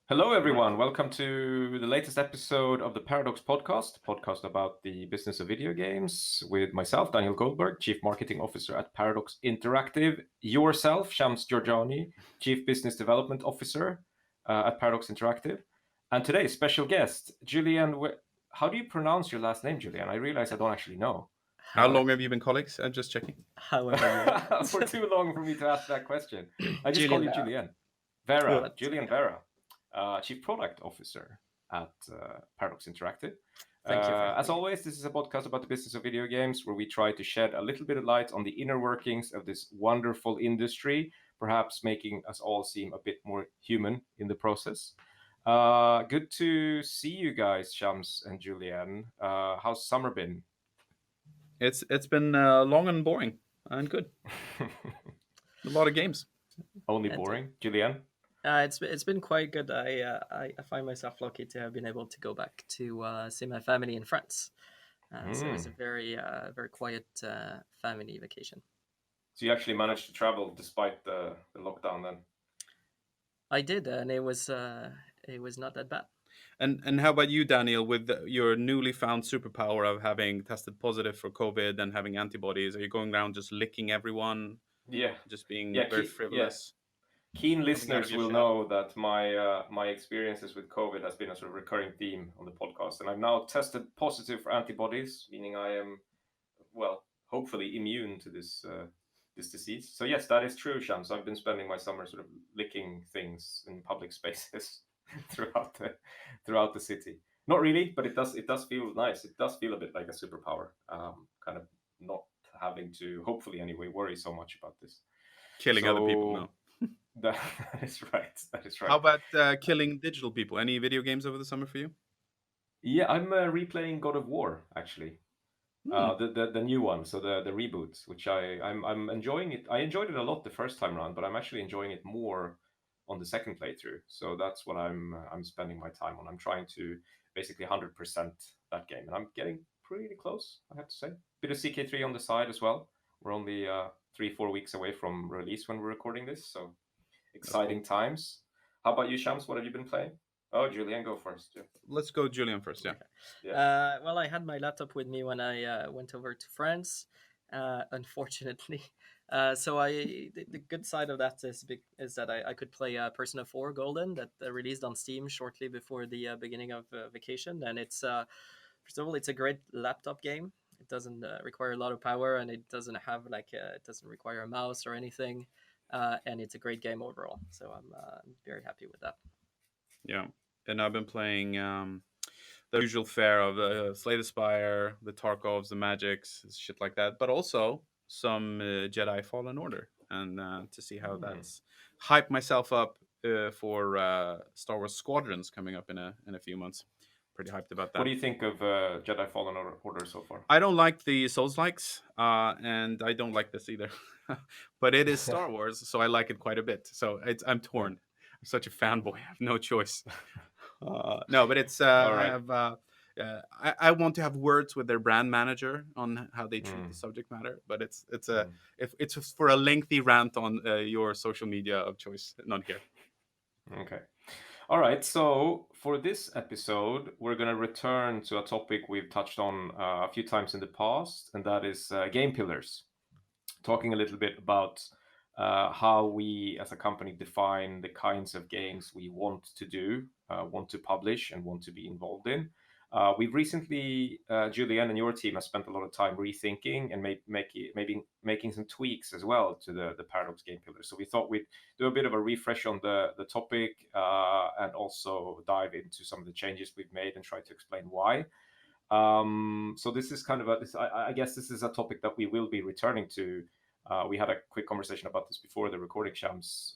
Hello, everyone. Welcome to the latest episode of the Paradox podcast about the business of video games, with myself, Daniel Goldberg, Chief Marketing Officer at Paradox Interactive, yourself, Shams Georgiani, Chief Business Development Officer at Paradox Interactive, and today's special guest, Julien. How do you pronounce your last name, Julien? I realize I don't actually know. How How, long have you been colleagues? I'm just checking. however you want. For too long for me to ask that question. I just call Julien you Wera. Julien. Cool. Vera, But Julien yeah, Vera, Chief Product Officer at Paradox Interactive. thank you for As having me. always, this is a podcast about the business of video games where we try to shed a little bit of light on the inner workings of this wonderful industry, perhaps making us all seem a bit more human in the process. Good to see you guys, Shams and Julien. How's summer been? It's been long and boring and good. A lot of games. Only And boring, Julien? it's been quite good. I find myself lucky to have been able to go back to see my family and friends. So it was a very quiet family vacation. So you actually managed to travel despite the lockdown then? I did, and it was not that bad. And how about you, Daniel, with your newly found superpower of having tested positive for COVID and having antibodies? Are you going around just licking everyone, Yeah, just being yeah, very yeah. frivolous, Keen coming out of listeners your will shell? know that my experiences with COVID has been a sort of recurring theme on the podcast, and I've now tested positive for antibodies, meaning I am, well, hopefully immune to this disease. So yes, that is true, Shams. I've been spending my summer sort of licking things in public spaces throughout the city. Not really, but it does feel nice. It does feel a bit like a superpower. Kind of not having to, hopefully anyway, worry so much about this. Killing other people? So No. that, that is right. That is How right. about killing digital people? Any video games over the summer for you? Yeah, I'm replaying God of War actually. Hmm. The new one, so the reboot, which I'm enjoying it. I enjoyed it a lot the first time around, but I'm actually enjoying it more on the second playthrough. So that's what I'm spending my time on. I'm trying to basically 100% that game, and I'm getting pretty close, I have to say. Bit of CK3 on the side as well. We're only 3-4 weeks away from release when we're recording this, so That's cool. exciting times. How about you, Shams? What have you been playing? Oh, Julian, go first. Yeah. Let's go, Julian, first. Yeah. Okay. Yeah. Well, I had my laptop with me when I went over to France. Unfortunately, so the good side of that is that I could play Persona 4 Golden that released on Steam shortly before the beginning of vacation, and it's first of all it's a great laptop game. It doesn't require a lot of power, and it doesn't have it doesn't require a mouse or anything, and it's a great game overall. So I'm very happy with that. Yeah. And I've been playing the usual fare of Slay the Spire, the Tarkovs, the Magics, shit like that, but also some Jedi Fallen Order, and to see how Hmm. that's hype myself up for Star Wars Squadrons coming up in a few months. Pretty hyped about What that. do you think of Jedi Fallen Order so far? I don't like the Souls likes, and I don't like this either. But it is Star Wars, so I like it quite a bit. So I'm torn. I'm such a fanboy. I have no choice. No, but it's All I right. have I want to have words with their brand manager on how they treat the Mm, subject matter. But it's a mm. if it's for a lengthy rant on your social media of choice, not here. Okay. All right. So for this episode, we're going to return to a topic we've touched on a few times in the past, and that is game pillars. Talking a little bit about how we as a company define the kinds of games we want to do, want to publish, and want to be involved in. We've recently, Julianne and your team have spent a lot of time rethinking and maybe making some tweaks as well to the Paradox game pillars. So we thought we'd do a bit of a refresh on the topic and also dive into some of the changes we've made and try to explain why. So this is kind of I guess this is a topic that we will be returning to. We had a quick conversation about this before the recording, Shams,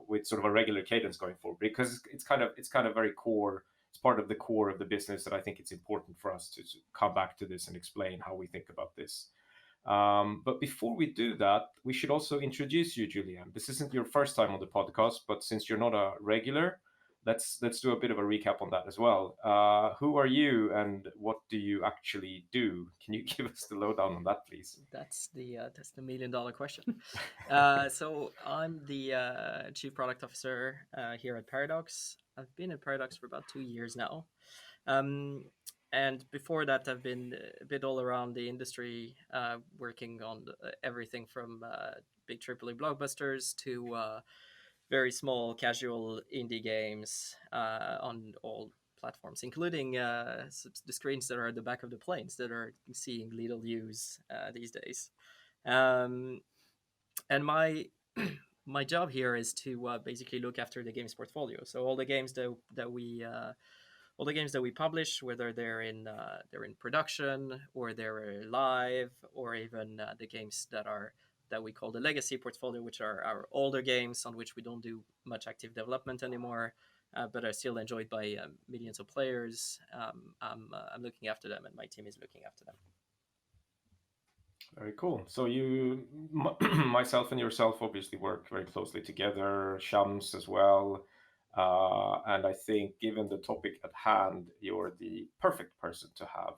with sort of a regular cadence going forward because it's kind of very core. It's part of the core of the business that I think it's important for us to come back to this and explain how we think about this. But before we do that, we should also introduce you, Julian. This isn't your first time on the podcast, but since you're not a regular, let's do a bit of a recap on that as well. Who are you, and what do you actually do? Can you give us the lowdown on that, please? That's the $1 million question. So I'm the chief product officer here at Paradox. I've been at Paradox for about 2 years now. And before that, I've been a bit all around the industry, working on everything from big AAA blockbusters to very small casual indie games on all platforms, including the screens that are at the back of the planes that are seeing little use these days. Um, and my my job here is to basically look after the games portfolio. So all the games that we publish, whether they're in production or they're live, or even the games that we call the legacy portfolio, which are our older games on which we don't do much active development anymore, but are still enjoyed by millions of players. I'm looking after them, and my team is looking after them. Very cool. So you, myself and yourself, obviously work very closely together. Shams as well. And I think, given the topic at hand, you're the perfect person to have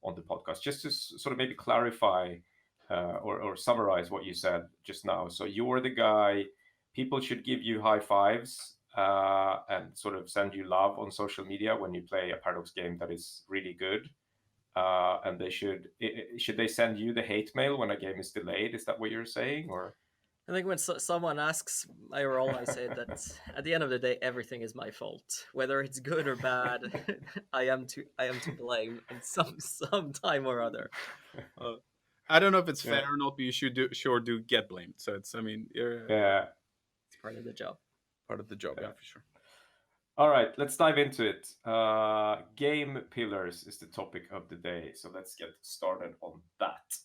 on the podcast. Just to sort of maybe clarify or summarize what you said just now. So you're the guy people should give you high fives and sort of send you love on social media when you play a Paradox game that is really good. And they should they send you the hate mail when a game is delayed? Is that what you're saying, or? I think when someone asks my role, I say that at the end of the day, everything is my fault, whether it's good or bad. I am to blame in some time or other. I don't know if it's fair or not, but you should do get blamed. So it's, I mean, Yeah, it's part of the job. Part of the job, yeah, for sure. All right, let's dive into it. Game pillars is the topic of the day, so let's get started on that.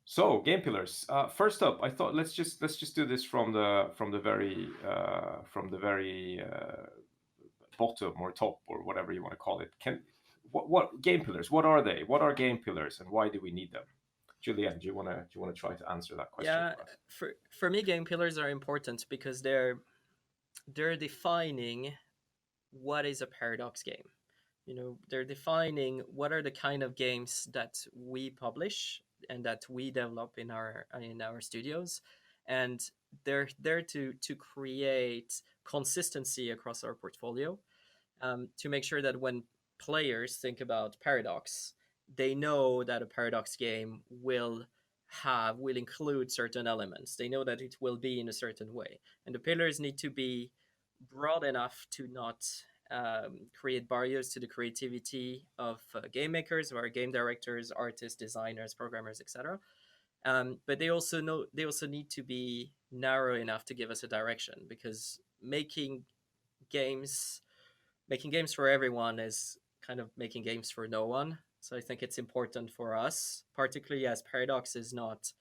So, game pillars. First up, I thought let's just do this from the very bottom or top or whatever you want to call it. What game pillars? What are they? What are game pillars, and why do we need them? Julien, do you want to try to answer that question? Yeah, for me, game pillars are important because they're defining what is a Paradox game. You know, they're defining what are the kind of games that we publish and that we develop in our studios, and they're there to create consistency across our portfolio, to make sure that when players think about Paradox, they know that a Paradox game will include certain elements. They know that it will be in a certain way, and the pillars need to be broad enough to not create barriers to the creativity of game makers or game directors, artists, designers, programmers, etc. But they also need to be narrow enough to give us a direction, because making games for everyone is kind of making games for no one. So I think it's important for us, particularly as Paradox is not,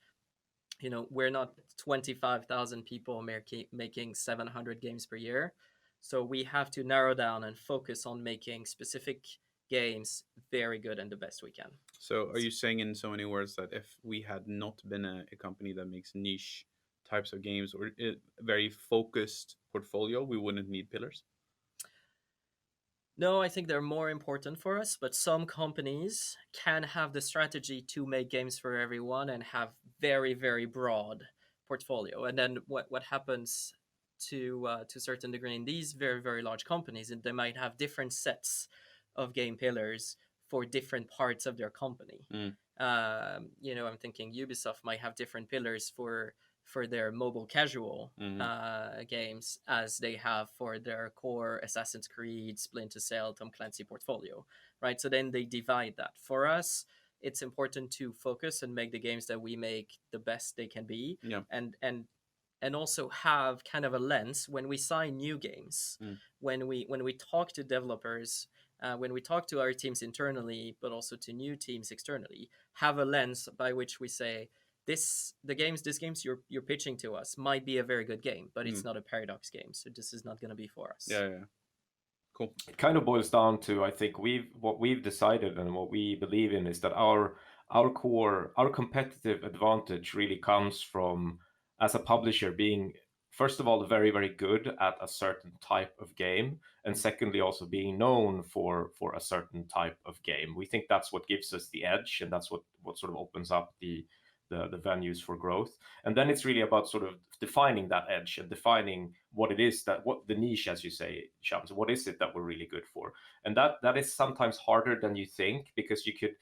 we're not 25,000 people making 700 games per year. So we have to narrow down and focus on making specific games very good and the best we can. So are you saying in so many words that if we had not been a company that makes niche types of games or a very focused portfolio, we wouldn't need pillars? No, I think they're more important for us, but some companies can have the strategy to make games for everyone and have very, very broad portfolio. And then what happens to a certain degree in these very, very large companies, and they might have different sets of game pillars for different parts of their company. I'm thinking Ubisoft might have different pillars for their mobile casual games as they have for their core Assassin's Creed, Splinter Cell, Tom Clancy portfolio, right? So then they divide that. For us, it's important to focus and make the games that we make the best they can be, and also have kind of a lens when we sign new games, when we talk to developers, when we talk to our teams internally, but also to new teams externally, have a lens by which we say, this games you're pitching to us might be a very good game, but it's not a Paradox game, so this is not going to be for us. Yeah. Cool. It kind of boils down to, I think what we've decided and what we believe in is that our competitive advantage really comes from, as a publisher, being, first of all, very, very good at a certain type of game, and secondly, also being known for a certain type of game. We think that's what gives us the edge, and that's what sort of opens up the the venues for growth. And then it's really about sort of defining that edge and defining what it is what the niche, as you say, Shams, what is it that we're really good for? And that is sometimes harder than you think, because you could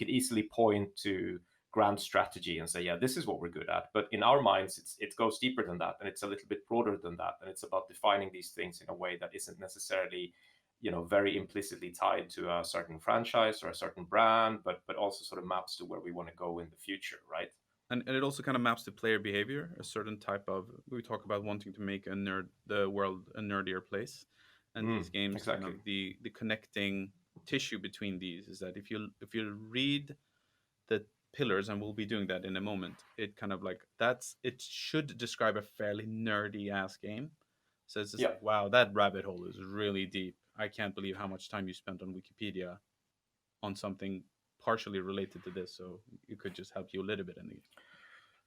easily point to grand strategy and say, yeah, this is what we're good at. But in our minds, it goes deeper than that, and it's a little bit broader than that. And it's about defining these things in a way that isn't necessarily, very implicitly tied to a certain franchise or a certain brand, but also sort of maps to where we want to go in the future, right? And it also kind of maps to player behavior, a certain type of. We talk about wanting to make the world a nerdier place, and these games exactly. kind of the connecting tissue between these is that if you read the pillars, and we'll be doing that in a moment, it kind of like it should describe a fairly nerdy ass game. So it's just like, wow, that rabbit hole is really deep. I can't believe how much time you spent on Wikipedia on something partially related to this, so it could just help you a little bit in the.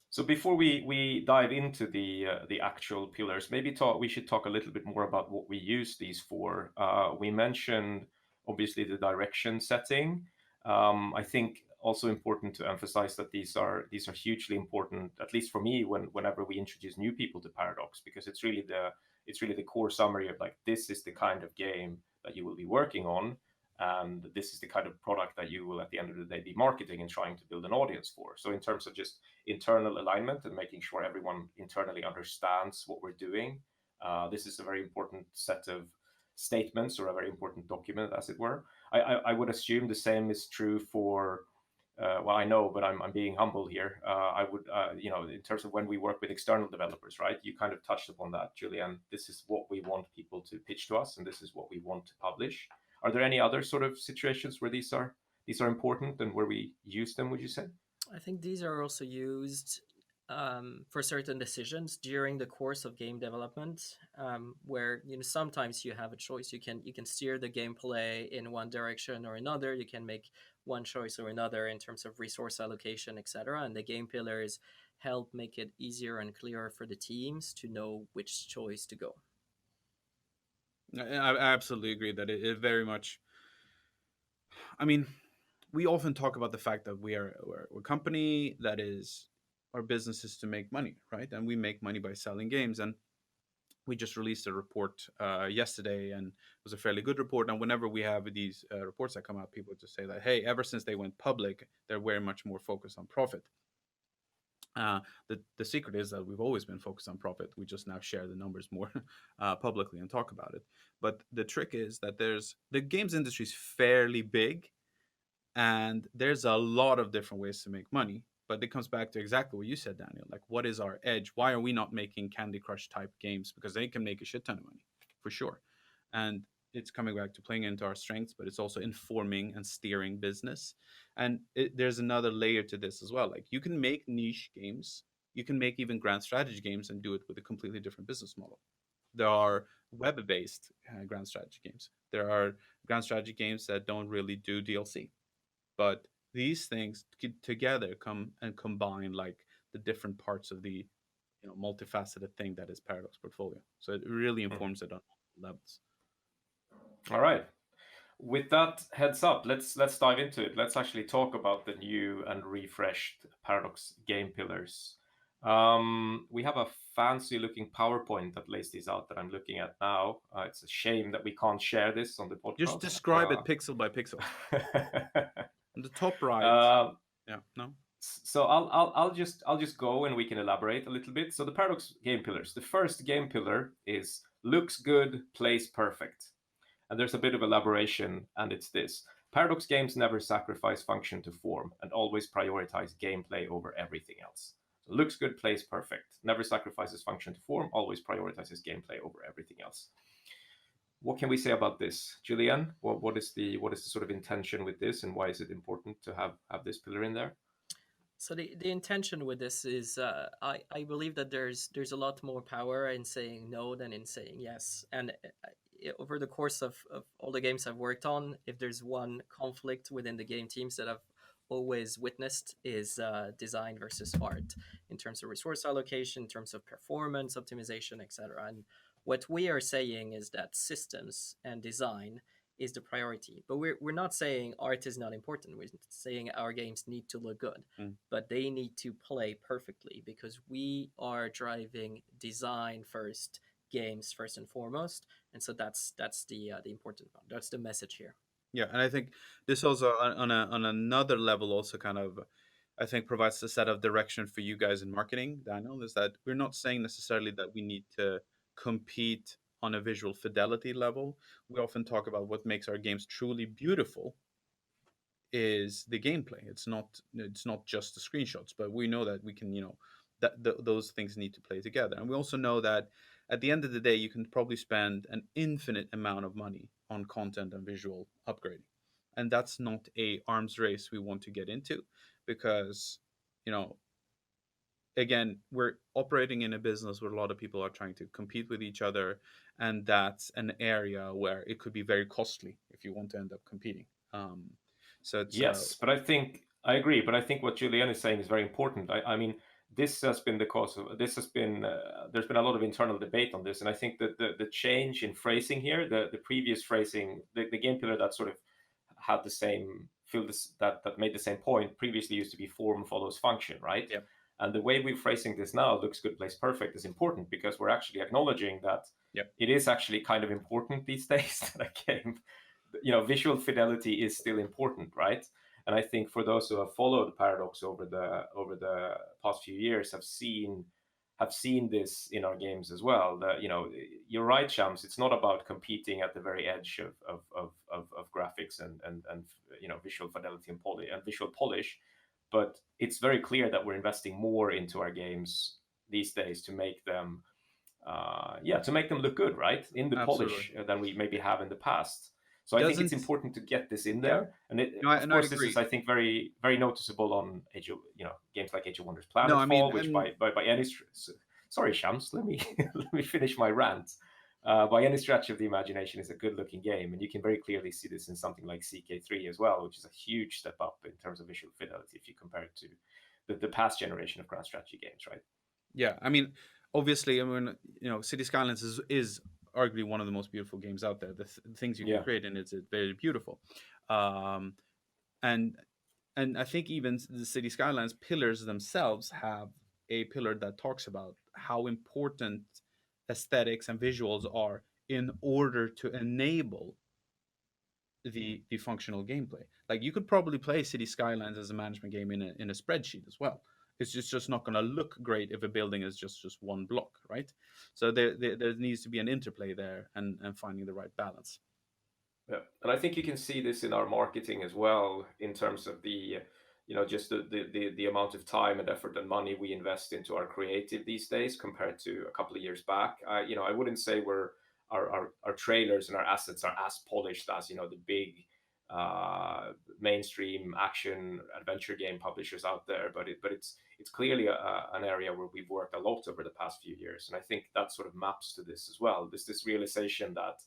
So before we dive into the actual pillars, maybe we should talk a little bit more about what we use these for. We mentioned obviously the direction setting. I think also important to emphasize that these are hugely important, at least for me, whenever we introduce new people to Paradox, because it's really the core summary of like, this is the kind of game that you will be working on, and this is the kind of product that you will at the end of the day be marketing and trying to build an audience for. So in terms of just internal alignment and making sure everyone internally understands what we're doing, this is a very important set of statements, or a very important document, as it were. I would assume the same is true for well, I know, but I'm being humble here. I would, in terms of when we work with external developers, right? You kind of touched upon that, Julien. This is what we want people to pitch to us, and this is what we want to publish. Are there any other sort of situations where these are important and where we use them, would you say? I think these are also used for certain decisions during the course of game development, where sometimes you have a choice. You can steer the gameplay in one direction or another. You can make one choice or another in terms of resource allocation, etc. And the game pillars help make it easier and clearer for the teams to know which choice to go. I absolutely agree that it very much. I mean, we often talk about the fact that we're a company that is, our business is to make money, right? And we make money by selling games. And we just released a report yesterday, and it was a fairly good report. And whenever we have these reports that come out, people just say that, hey, ever since they went public, they're very much more focused on profit. The secret is that we've always been focused on profit. We just now share the numbers more publicly and talk about it. But the trick is that the games industry is fairly big, and there's a lot of different ways to make money. But it comes back to exactly what you said, Daniel. Like, what is our edge? Why are we not making Candy Crush type games? Because they can make a shit ton of money, for sure. And it's coming back to playing into our strengths, but it's also informing and steering business. And there's another layer to this as well. Like, you can make niche games. You can make even grand strategy games and do it with a completely different business model. There are web-based grand strategy games. There are grand strategy games that don't really do DLC. But these things together come and combine like the different parts of the multifaceted thing that is Paradox portfolio. So it really informs it on levels. All right. With that heads up, let's dive into it. Let's actually talk about the new and refreshed Paradox Game Pillars. We have a fancy looking PowerPoint that lays these out that I'm looking at now. It's a shame that we can't share this on the podcast. Just describe it pixel by pixel. On the top right. So I'll just go and we can elaborate a little bit. So the Paradox Game Pillars. The first game pillar is looks good, plays perfect. And there's a bit of elaboration, and it's this. Paradox games never sacrifice function to form and always prioritize gameplay over everything else. So looks good, plays perfect. Never sacrifices function to form, always prioritizes gameplay over everything else. What can we say about this, Julien? What is the sort of intention with this, and why is it important to have this pillar in there? So the intention with this is I believe that there's a lot more power in saying no than in saying yes. And over the course of all the games I've worked on, if there's one conflict within the game teams that I've always witnessed is design versus art in terms of resource allocation, in terms of performance optimization, etc. And what we are saying is that systems and design is the priority. But we're not saying art is not important. We're saying our games need to look good, but they need to play perfectly, because we are driving design first, games first and foremost. And so that's the important part. That's the message here. Yeah, and I think this also on another level also kind of, I think, provides a set of direction for you guys in marketing, Daniel, is that we're not saying necessarily that we need to compete on a visual fidelity level. We often talk about what makes our games truly beautiful is the gameplay. It's not just the screenshots, but we know that we can, those things need to play together. And we also know that at the end of the day, you can probably spend an infinite amount of money on content and visual upgrading. And that's not a arms race we want to get into, because, again, we're operating in a business where a lot of people are trying to compete with each other. And that's an area where it could be very costly if you want to end up competing. So it's Yes, but I agree. But I think what Julien is saying is very important. I mean, this has been the cause of this has been there's been a lot of internal debate on this, and I think that the change in phrasing here, the previous phrasing, the game pillar that sort of had the same feel this that made the same point previously used to be form follows function, right? Yeah. And the way we're phrasing this now, looks good, plays perfect, is important, because we're actually acknowledging that it is actually kind of important these days that a game, visual fidelity is still important, right? And I think for those who have followed Paradox over the past few years have seen this in our games as well. That you're right, Shams. It's not about competing at the very edge of graphics and visual fidelity and visual polish, but it's very clear that we're investing more into our games these days to make them look good, right, in the polish than we maybe have in the past. So I think it's important to get this in there, and of course this is, I think, very very noticeable on games like Age of Wonders Planetfall, which by any sorry, Shams, let me let me finish my rant. By any stretch of the imagination, is a good-looking game, and you can very clearly see this in something like CK3 as well, which is a huge step up in terms of visual fidelity if you compare it to the past generation of grand strategy games, right? Yeah, I mean, obviously, City Skylines is arguably one of the most beautiful games out there. The things you can create in it's very beautiful, and I think even the City Skylines pillars themselves have a pillar that talks about how important aesthetics and visuals are in order to enable the functional gameplay. Like, you could probably play City Skylines as a management game in a spreadsheet as well. It's just not going to look great if a building is just one block, right? So there needs to be an interplay there and finding the right balance. Yeah, and I think you can see this in our marketing as well, in terms of the just the amount of time and effort and money we invest into our creative these days compared to a couple of years back. I wouldn't say our trailers and our assets are as polished as the big mainstream action adventure game publishers out there, but it's clearly an area where we've worked a lot over the past few years, and I think that sort of maps to this as well. This realization that,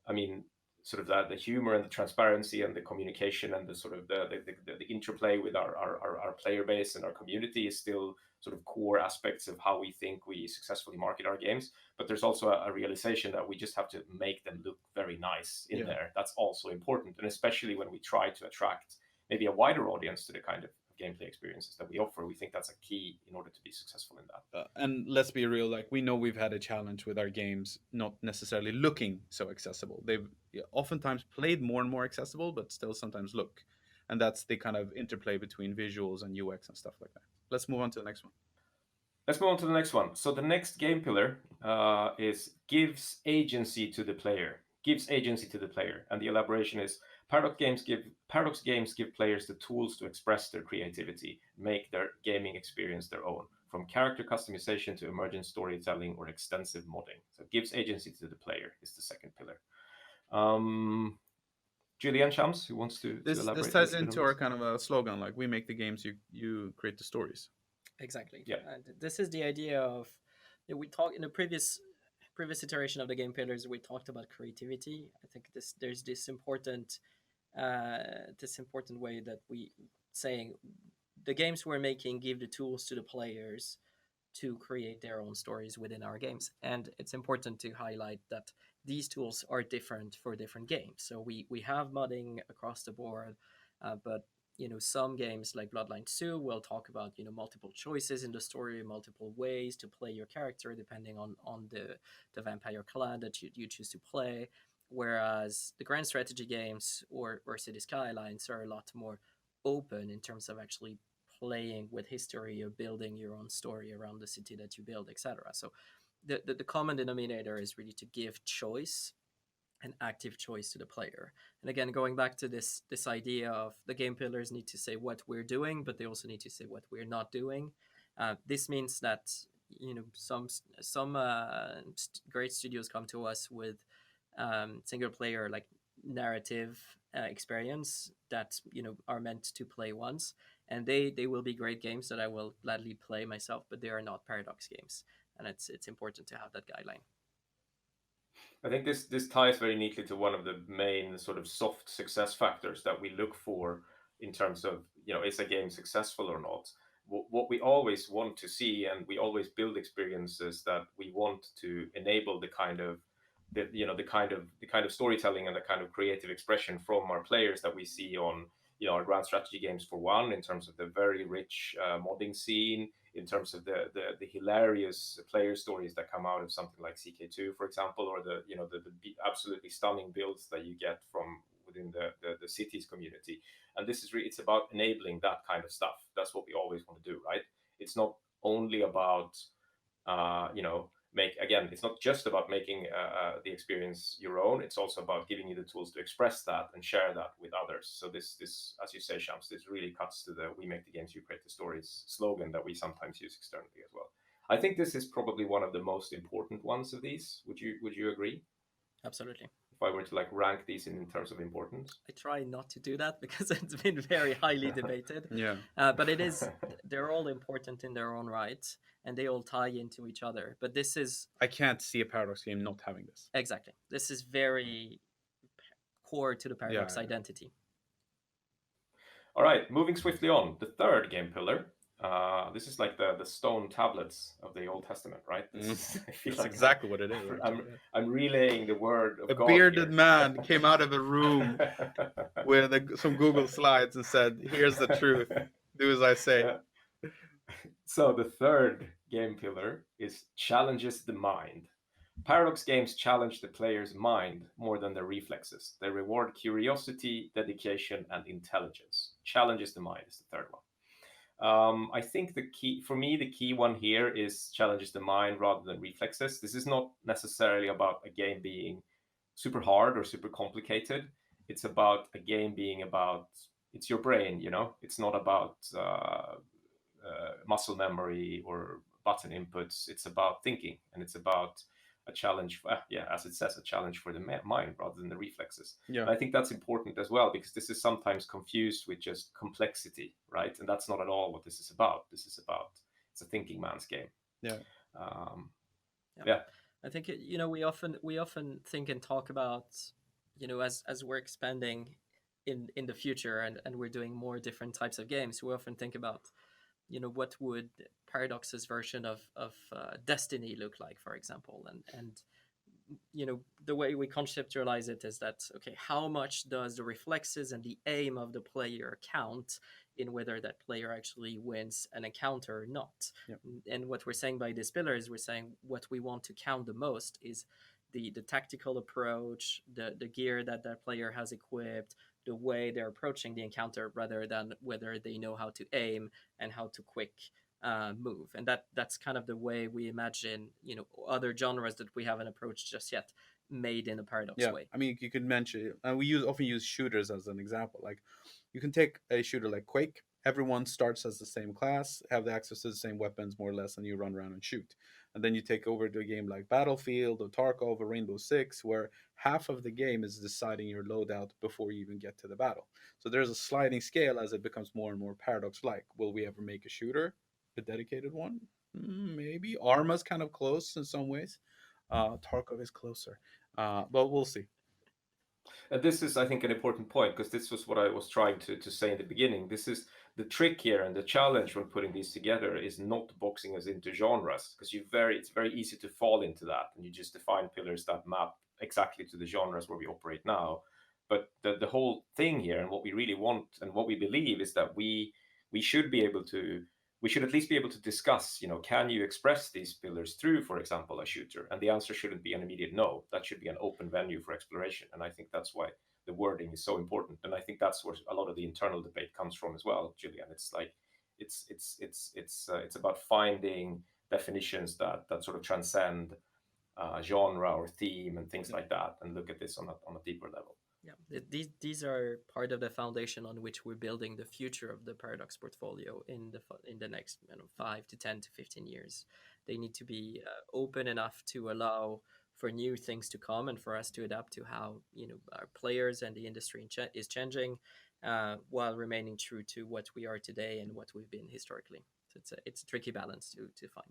I mean, sort of the humor and the transparency and the communication and the sort of the interplay with our player base and our community is still sort of core aspects of how we think we successfully market our games. But there's also a realization that we just have to make them look very nice in there. That's also important, and especially when we try to attract maybe a wider audience to the kind of gameplay experiences that we offer, we think that's a key in order to be successful in that. And let's be real, like, we know we've had a challenge with our games not necessarily looking so accessible. They've oftentimes played more and more accessible, but still sometimes look. And that's the kind of interplay between visuals and UX and stuff like that. Let's move on to the next one. Let's move on to the next one. So the next game pillar is gives agency to the player. Gives agency to the player. And the elaboration is Paradox games give players the tools to express their creativity, make their gaming experience their own, from character customization to emergent storytelling or extensive modding. So gives agency to the player is the second pillar. Julien, Shams, who wants to elaborate? This ties into our kind of a slogan, like, we make the games, you create the stories. Exactly. Yeah. And this is the idea of, we talked in the previous iteration of the game pillars, we talked about creativity. I think there's this important way that we saying the games we're making give the tools to the players to create their own stories within our games. And it's important to highlight that these tools are different for different games. So we have modding across the board, but some games like Bloodlines 2 will talk about multiple choices in the story, multiple ways to play your character depending on the vampire clan that you choose to play. Whereas the grand strategy games or City Skylines are a lot more open in terms of actually playing with history or building your own story around the city that you build, etc. So the common denominator is really to give choice, an active choice to the player. And again, going back to this idea of the game pillars need to say what we're doing, but they also need to say what we're not doing. This means that some great studios come to us with single player like narrative experience that are meant to play once, and they will be great games that I will gladly play myself, but they are not Paradox games, and it's important to have that guideline. I think this ties very neatly to one of the main sort of soft success factors that we look for in terms of, is a game successful or not? What we always want to see, and we always build experiences that we want to enable the kind of storytelling and the kind of creative expression from our players that we see on our grand strategy games, for one, in terms of the very rich modding scene, in terms of the hilarious player stories that come out of something like CK2, for example, or the absolutely stunning builds that you get from within the cities community. And this is really, it's about enabling that kind of stuff. That's what we always want to do, right? It's not only about it's not just about making the experience your own. It's also about giving you the tools to express that and share that with others. So this, as you say, Shams, this really cuts to the "we make the games, you create the stories" slogan that we sometimes use externally as well. I think this is probably one of the most important ones of these. Would you agree? Absolutely. If I were to rank these in terms of importance, I try not to do that because it's been very highly debated. Yeah. But they're all important in their own right, and they all tie into each other. But this is, I can't see a Paradox game not having this. exactly, this is very core to the Paradox identity. All right, moving swiftly on. The third game pillar. This is like the stone tablets of the Old Testament, right? That's exactly what it is. I'm relaying the word of a God. Bearded here. man came out of a room with some Google Slides and said, "Here's the truth. Do as I say." Yeah. So the third game pillar is challenges the mind. Paradox games challenge the player's mind more than their reflexes. They reward curiosity, dedication, and intelligence. Challenges the mind is the third one. I think the key one here is challenges the mind rather than reflexes. This is not necessarily about a game being super hard or super complicated. It's about a game being about, it's your brain, It's not about muscle memory or button inputs. It's about thinking, and it's about a challenge, as it says, a challenge for the mind rather than the reflexes. Yeah. And I think that's important as well, because this is sometimes confused with just complexity, right? And that's not at all what this is about. It's a thinking man's game. Yeah. Yeah. I think we often think and talk about, as we're expanding in the future and we're doing more different types of games, we often think about what would Paradox's version of Destiny look like, for example, and the way we conceptualize it is that, okay, how much does the reflexes and the aim of the player count in whether that player actually wins an encounter or not? Yep. And what we're saying by this pillar is we're saying what we want to count the most is the tactical approach, the gear that player has equipped, the way they're approaching the encounter, rather than whether they know how to aim and how to quick move. And that's kind of the way we imagine other genres that we haven't approached just yet, made in a Paradox way. I mean, you could mention, we often use shooters as an example. Like, you can take a shooter like Quake. Everyone starts as the same class, have the access to the same weapons more or less, and you run around and shoot. And then you take over to a game like Battlefield or Tarkov or Rainbow Six, where half of the game is deciding your loadout before you even get to the battle. So there's a sliding scale as it becomes more and more Paradox-like. Will we ever make a shooter, a dedicated one? Maybe. Arma's kind of close in some ways. Tarkov is closer, but we'll see. And this is, I think, an important point, because this was what I was trying to say in the beginning. This the trick here and the challenge when putting these together is not boxing us into genres, because it's very easy to fall into that, and you just define pillars that map exactly to the genres where we operate now. But the whole thing here, and what we really want and what we believe, is that we should be able to we should at least be able to discuss, can you express these pillars through, for example, a shooter? And the answer shouldn't be an immediate no. That should be an open venue for exploration. And I think that's why the wording is so important. And I think that's where a lot of the internal debate comes from as well, Julian. It's like it's about finding definitions that sort of transcend genre or theme and things like that, and look at this on a deeper level. Yeah, these are part of the foundation on which we're building the future of the Paradox portfolio in the next 5 to 10 to 15 years. They need to be open enough to allow for new things to come and for us to adapt to how our players and the industry is changing, while remaining true to what we are today and what we've been historically. So it's a tricky balance to find.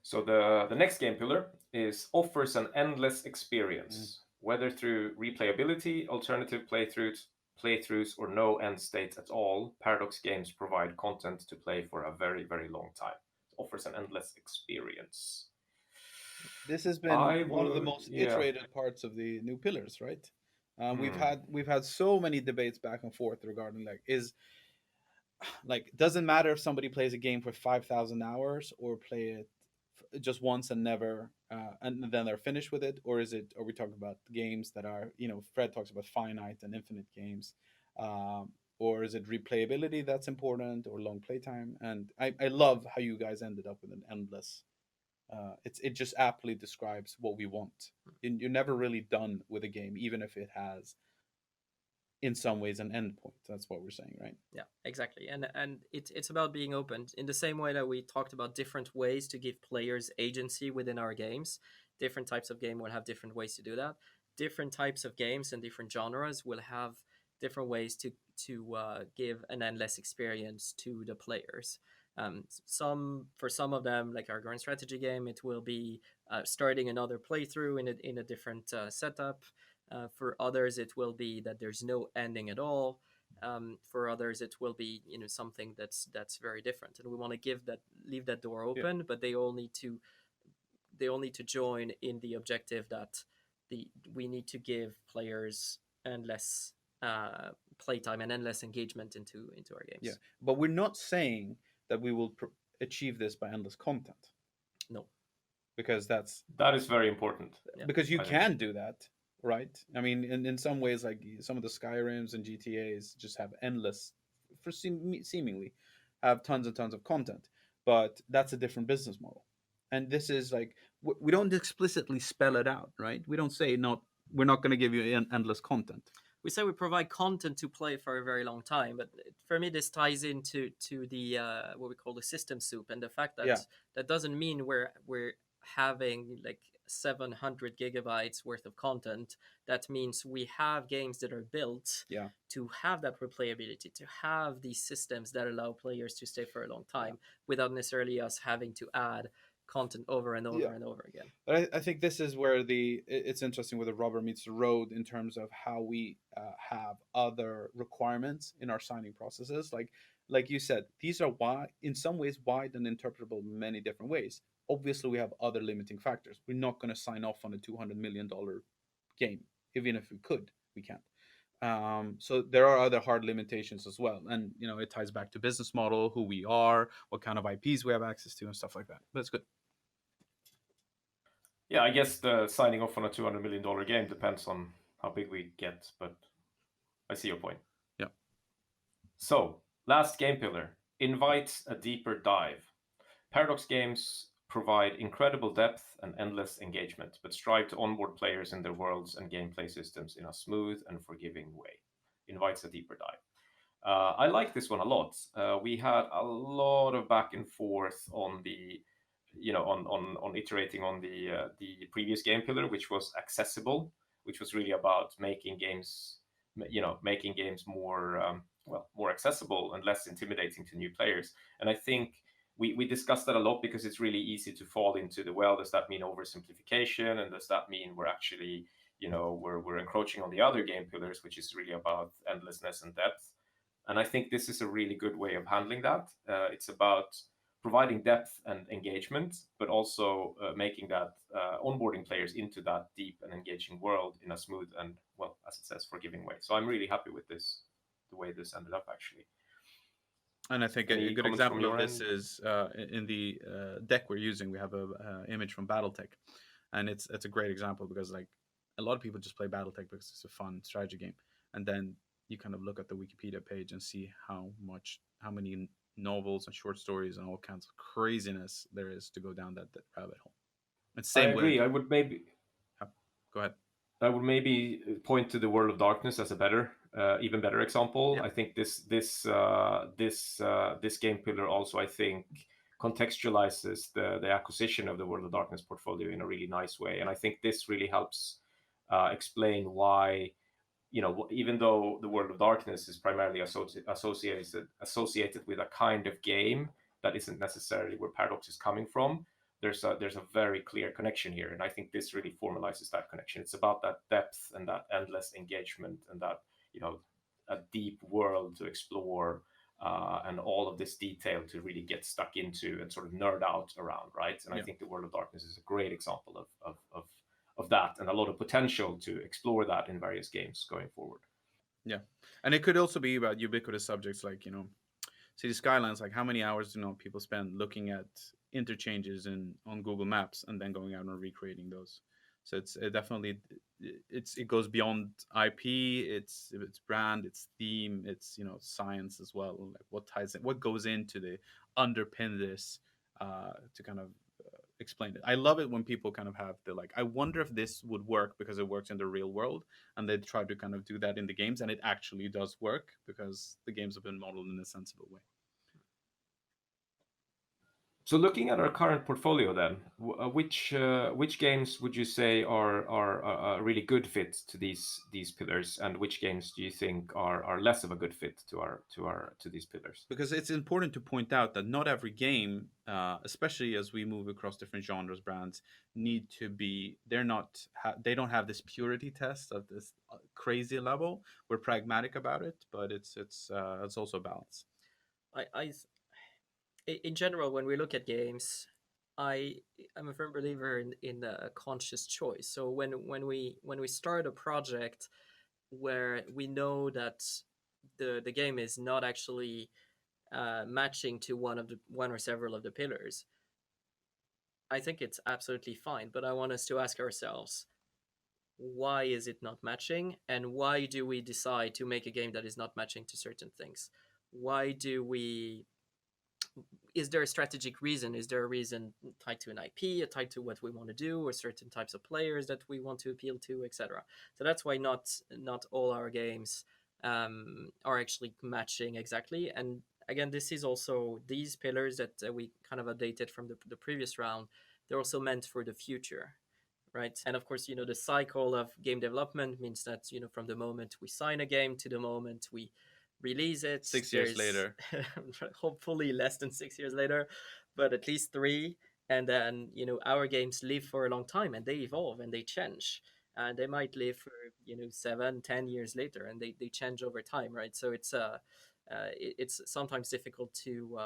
So the next game pillar is offers an endless experience. Whether through replayability, alternative playthroughs, or no end state at all, Paradox games provide content to play for a very, very long time. It offers an endless experience. This has been one of the most iterated parts of the new pillars, right? We've had so many debates back and forth regarding doesn't matter if somebody plays a game for 5,000 hours or play it just once and never and then they're finished with it, or are we talking about games that are, Fred talks about finite and infinite games, or is it replayability that's important, or long playtime? And I love how you guys ended up with an endless. It just aptly describes what we want. You're never really done with a game, even if it has in some ways an endpoint. That's what we're saying, right? Yeah, exactly. And it's about being open in the same way that we talked about different ways to give players agency within our games. Different types of game will have different ways to do that. Different types of games and different genres will have different ways to give an endless experience to the players. For some of them, like our grand strategy game, it will be starting another playthrough in a different setup. For others, it will be that there's no ending at all. For others, it will be something that's very different, and we want to leave that door open. But they all need to join in the objective that we need to give players endless playtime and endless engagement into our games. Yeah, but we're not saying that we will achieve this by endless content. No, because that is very important. Because you can do that. Right. I mean, in some ways, like some of the Skyrims and GTAs just have endless, seemingly, have tons and tons of content. But that's a different business model. And this is like, we don't explicitly spell it out, right? We don't say, we're not going to give you endless content. We say we provide content to play for a very long time. But for me, this ties into the what we call the system soup. And the fact that that doesn't mean we're having like 700 gigabytes worth of content. That means we have games that are built to have that replayability, to have these systems that allow players to stay for a long time without necessarily us having to add content over and over and over again. But I think this is where it's interesting where the rubber meets the road in terms of how we have other requirements in our signing processes. Like you said, these are in some ways wide and interpretable in many different ways. Obviously, we have other limiting factors. We're not going to sign off on a $200 million game. Even if we could, we can't. So there are other hard limitations as well. And, it ties back to business model, who we are, what kind of IPs we have access to, and stuff like that. But it's good. Yeah, I guess the signing off on a $200 million game depends on how big we get, but I see your point. Yeah. So, last game pillar, invites a deeper dive. Paradox games provide incredible depth and endless engagement, but strive to onboard players in their worlds and gameplay systems in a smooth and forgiving way. Invites a deeper dive. I like this one a lot. We had a lot of back and forth on the, on iterating on the previous game pillar, which was accessible, which was really about making games more more accessible and less intimidating to new players. And I think we discussed that a lot because it's really easy to fall into does that mean oversimplification? And does that mean we're actually, we're encroaching on the other game pillars, which is really about endlessness and depth? And I think this is a really good way of handling that. It's about providing depth and engagement, but also making that onboarding players into that deep and engaging world in a smooth and, well, as it says, forgiving way. So I'm really happy with this, the way this ended up, actually. And I think a Any good comments from example of your this end? is in the deck we're using. We have a image from BattleTech, and it's a great example because like a lot of people just play BattleTech because it's a fun strategy game, and then you kind of look at the Wikipedia page and see how many novels and short stories and all kinds of craziness there is to go down that rabbit hole. And I same with agree. go ahead. I would maybe point to the World of Darkness as a even better example. Yeah. I think this game pillar also, I think, contextualizes the acquisition of the World of Darkness portfolio in a really nice way, and I think this really helps explain why, even though the World of Darkness is primarily associated with a kind of game that isn't necessarily where Paradox is coming from, there's a very clear connection here, and I think this really formalizes that connection. It's about that depth and that endless engagement and that, a deep world to explore, and all of this detail to really get stuck into and sort of nerd out around, right? And I Yeah. think the World of Darkness is a great example of that, and a lot of potential to explore that in various games going forward. Yeah, and it could also be about ubiquitous subjects like City Skylines. Like how many hours do people spend looking at interchanges on Google Maps and then going out and recreating those? So it definitely it goes beyond IP. It's brand, it's theme, it's science as well. Like what ties in, what goes into the underpin this to kind of explain it. I love it when people kind of have the like, I wonder if this would work because it works in the real world, and they try to kind of do that in the games, and it actually does work because the games have been modeled in a sensible way. So looking at our current portfolio, then, which games would you say are a really good fit to these pillars, and which games do you think are less of a good fit to these pillars? Because it's important to point out that not every game, especially as we move across different genres, brands need to be. They don't have this purity test of this crazy level. We're pragmatic about it, but it's also a balance. I in general, when we look at games, I'm a firm believer in a conscious choice. So when we start a project where we know that the game is not actually matching to one or several of the pillars, I think it's absolutely fine. But I want us to ask ourselves, why is it not matching, and why do we decide to make a game that is not matching to certain things? Why do we Is there a strategic reason? Is there a reason tied to an IP, tied to what we want to do, or certain types of players that we want to appeal to, etc.? So that's why not all our games are actually matching exactly. And again, this is also these pillars that we kind of updated from the previous round. They're also meant for the future, right? And of course, the cycle of game development means that from the moment we sign a game to the moment we release it, 6 years later. hopefully less than 6 years later, but at least 3. And then our games live for a long time, and they evolve and they change, and they might live for 7-10 years later, and they change over time, right? So it's sometimes difficult to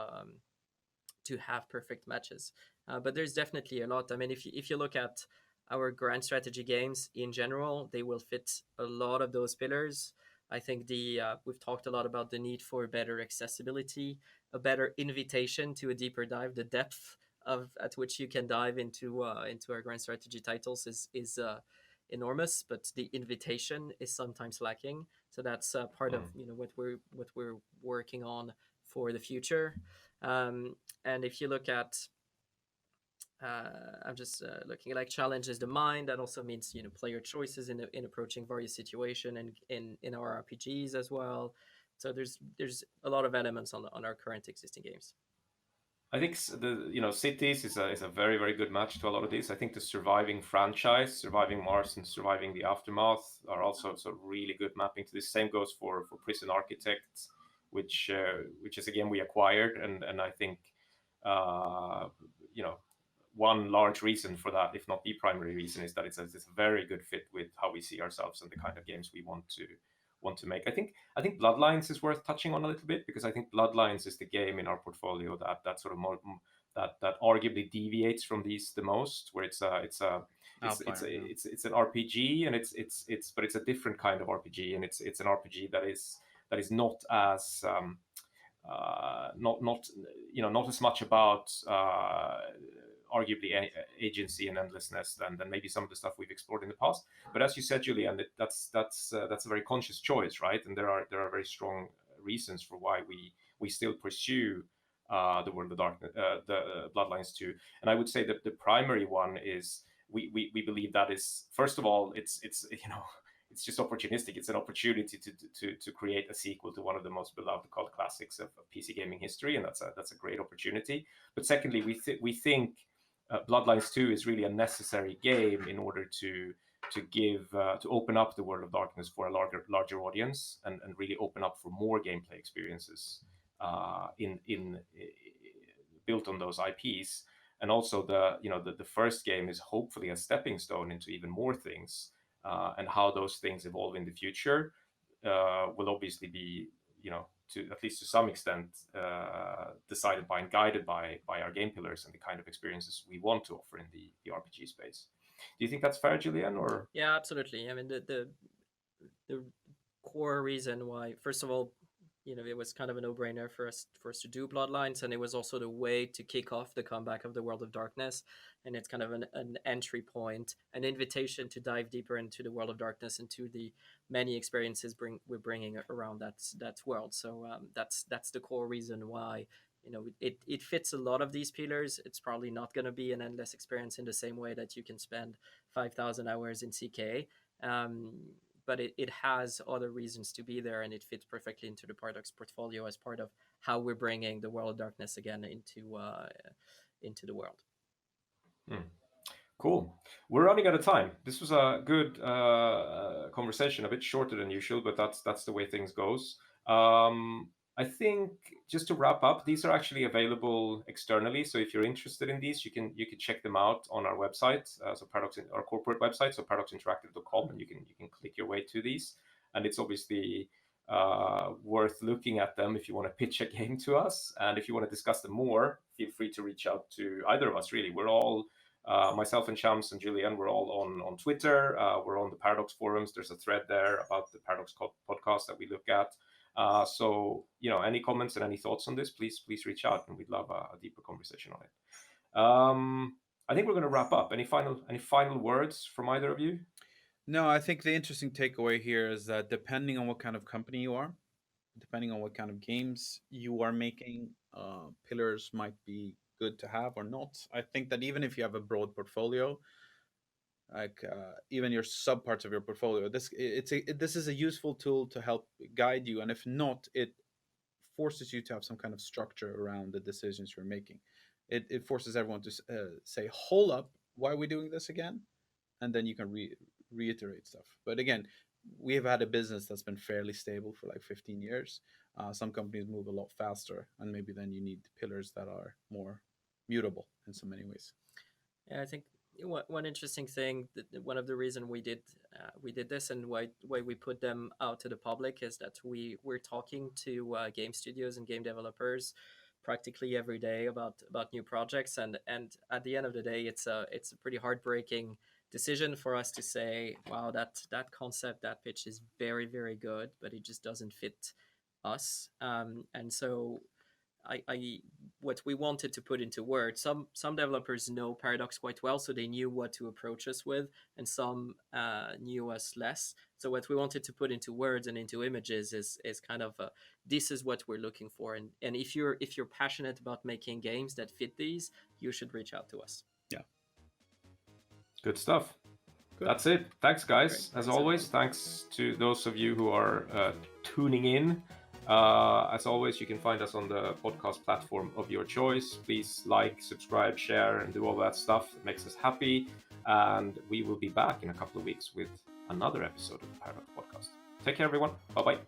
have perfect matches, but there's definitely a lot. I mean, if you look at our grand strategy games in general, they will fit a lot of those pillars. I think we've talked a lot about the need for better accessibility, a better invitation to a deeper dive. The depth at which you can dive into our grand strategy titles is enormous, but the invitation is sometimes lacking. So that's part of what we're working on for the future. And if you look at I'm just looking at like challenges the mind. That also means player choices in approaching various situation, and in our RPGs as well. So there's a lot of elements on our current existing games. I think Cities is a very, very good match to a lot of these. I think the Surviving franchise, Surviving Mars and Surviving the Aftermath, are also sort of really good mapping to this. Same goes for Prison Architects, which is a game we acquired, and I think you know one large reason for that, if not the primary reason, is that it's a very good fit with how we see ourselves and the kind of games want to make. I think Bloodlines is worth touching on a little bit, because I think Bloodlines is the game in our portfolio that sort of that arguably deviates from these the most, where it's an RPG, and but it's a different kind of RPG, and it's an RPG that is not as not as much about arguably agency and endlessness than maybe some of the stuff we've explored in the past. But as you said, Julien, that's a very conscious choice, right? And there are very strong reasons for why we still pursue the World of Darkness, the Bloodlines 2. And I would say that the primary one is we believe that is, first of all, it's it's just opportunistic. It's an opportunity to create a sequel to one of the most beloved cult classics of PC gaming history, and that's a great opportunity. But secondly, we think Bloodlines 2 is really a necessary game in order to open up the World of Darkness for a larger audience, and really open up for more gameplay experiences in built on those IPs. And also the first game is hopefully a stepping stone into even more things. And how those things evolve in the future will obviously be, to at least to some extent, decided by and guided by our game pillars and the kind of experiences we want to offer in the RPG space. Do you think that's fair, Julien? Or Yeah, absolutely. I mean, the core reason why, first of all, it was kind of a no-brainer for us to do Bloodlines, and it was also the way to kick off the comeback of the World of Darkness, and it's kind of an entry point, an invitation to dive deeper into the World of Darkness and to the many experiences we're bringing around that world. So that's the core reason why it fits a lot of these pillars. It's probably not going to be an endless experience in the same way that you can spend 5,000 hours in CK. But it has other reasons to be there, and it fits perfectly into the Paradox portfolio as part of how we're bringing the World of Darkness again into the world. Cool. We're running out of time. This was a good conversation, a bit shorter than usual, but that's the way things goes. I think just to wrap up, these are actually available externally. So if you're interested in these, you can check them out on our website. So our corporate website, so paradoxinteractive.com, and you can click your way to these. And it's obviously worth looking at them if you want to pitch a game to us. And if you want to discuss them more, feel free to reach out to either of us, really. We're all, myself and Shams and Julien, we're all on Twitter. We're on the Paradox forums. There's a thread there about the Paradox podcast that we look at. So, any comments and any thoughts on this, please reach out, and we'd love a deeper conversation on it. I think we're going to wrap up. Any final words from either of you? No, I think the interesting takeaway here is that depending on what kind of company you are, depending on what kind of games you are making, pillars might be good to have or not. I think that even if you have a broad portfolio, like even your subparts of your portfolio, this is a useful tool to help guide you, and if not, it forces you to have some kind of structure around the decisions you're making. It forces everyone to say, hold up, why are we doing this again? And then you can reiterate stuff. But again, we have had a business that's been fairly stable for like 15 years. Some companies move a lot faster, and maybe then you need pillars that are more mutable in so many ways. Yeah, I think one interesting thing, one of the reasons we did this and why we put them out to the public is that we're talking to game studios and game developers practically every day about new projects, and at the end of the day, it's a pretty heartbreaking decision for us to say, wow, that concept, that pitch is very, very good, but it just doesn't fit us. And so what we wanted to put into words, some developers know Paradox quite well, so they knew what to approach us with, and some knew us less. So what we wanted to put into words and into images is kind of this is what we're looking for, and if you're passionate about making games that fit these, you should reach out to us. Yeah. Good stuff. Good. That's it. Thanks, guys. Great. As always, thanks to those of you who are tuning in. As always, you can find us on the podcast platform of your choice. Please like, subscribe, share, and do all that stuff. It makes us happy. And we will be back in a couple of weeks with another episode of the Paradox Podcast. Take care, everyone. Bye-bye.